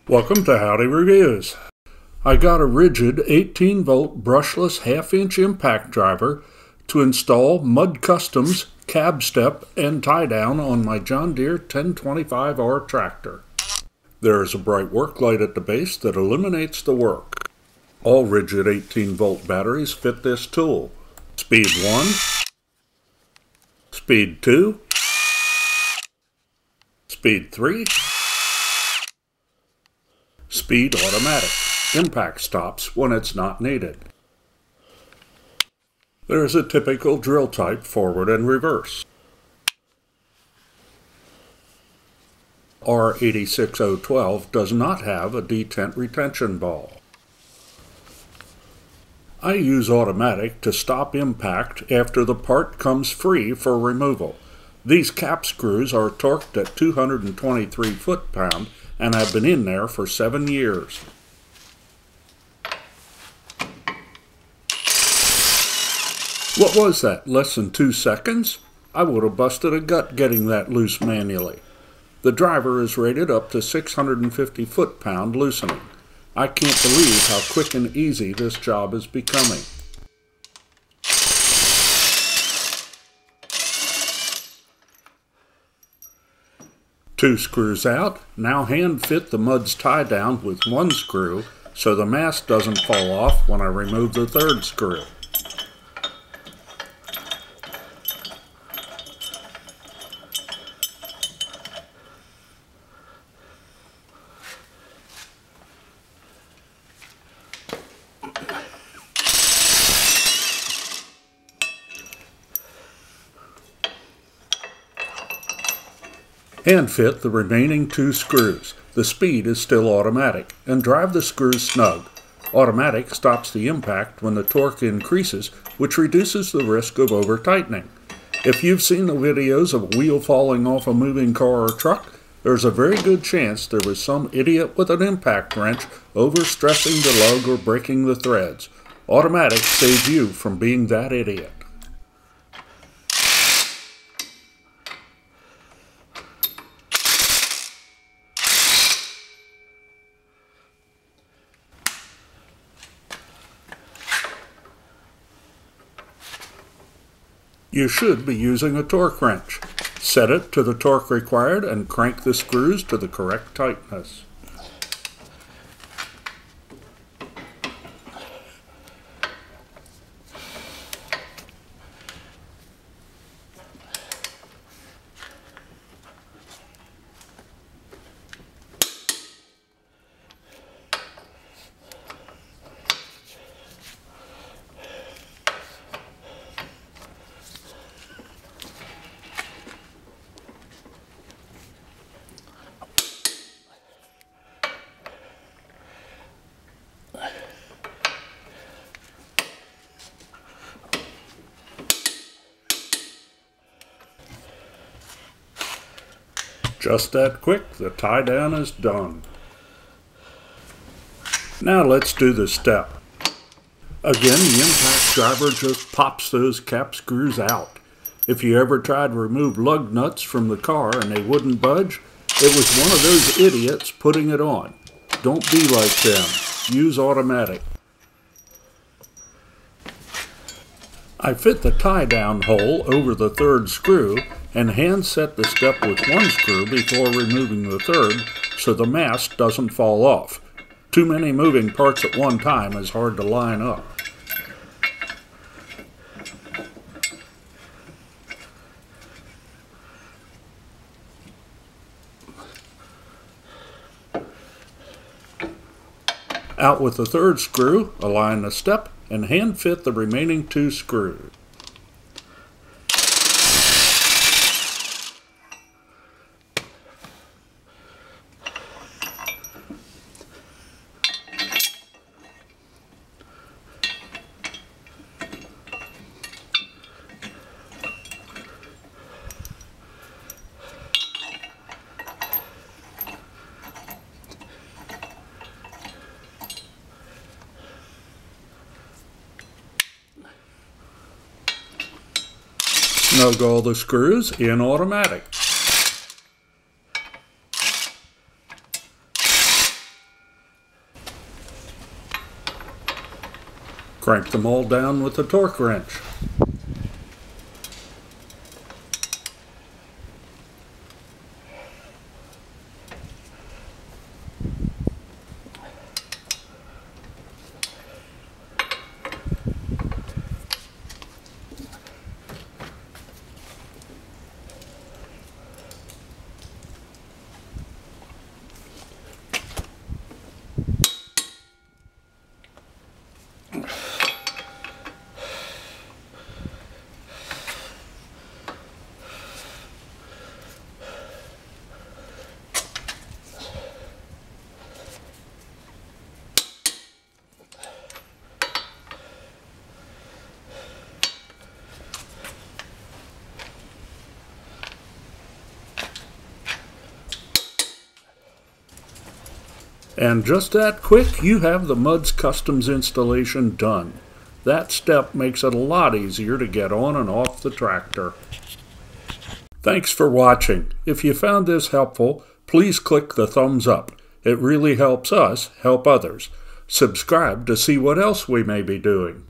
Welcome to Howdy Reviews. I got a RIDGID 18V brushless half-inch impact driver to install Mud Customs cab step and tie down on my John Deere 1025R tractor. There is a bright work light at the base that illuminates the work. All RIDGID 18V batteries fit this tool. Speed 1, Speed 2, Speed 3, Speed automatic. Impact stops when it's not needed. There is a typical drill type forward and reverse. R86012 does not have a detent retention ball. I use automatic to stop impact after the part comes free for removal. These cap screws are torqued at 223 foot-pound and have been in there for 7 years. What was that, less than 2 seconds? I would have busted a gut getting that loose manually. The driver is rated up to 650 foot-pound loosening. I can't believe how quick and easy this job is becoming. Two screws out. Now hand fit the mud's tie down with one screw so the mast doesn't fall off when I remove the third screw. Hand fit the remaining 2 screws. The speed is still automatic, and drive the screws snug. Automatic stops the impact when the torque increases, which reduces the risk of over-tightening. If you've seen the videos of a wheel falling off a moving car or truck, there's a very good chance there was some idiot with an impact wrench overstressing the lug or breaking the threads. Automatic saves you from being that idiot. You should be using a torque wrench. Set it to the torque required and crank the screws to the correct tightness. Just that quick, the tie down is done. Now let's do the step. Again, the impact driver just pops those cap screws out. If you ever tried to remove lug nuts from the car and they wouldn't budge, it was one of those idiots putting it on. Don't be like them. Use automatic. I fit the tie-down hole over the third screw and hand set the step with one screw before removing the third so the mast doesn't fall off. Too many moving parts at one time is hard to line up. Out with the third screw, align the step, and hand fit the remaining 2 screws. Snug all the screws in automatic. Crank them all down with a torque wrench. And just that quick, you have the Muds Customs installation done. That step makes it a lot easier to get on and off the tractor. Thanks for watching. If you found this helpful, please click the thumbs up. It really helps us help others. Subscribe to see what else we may be doing.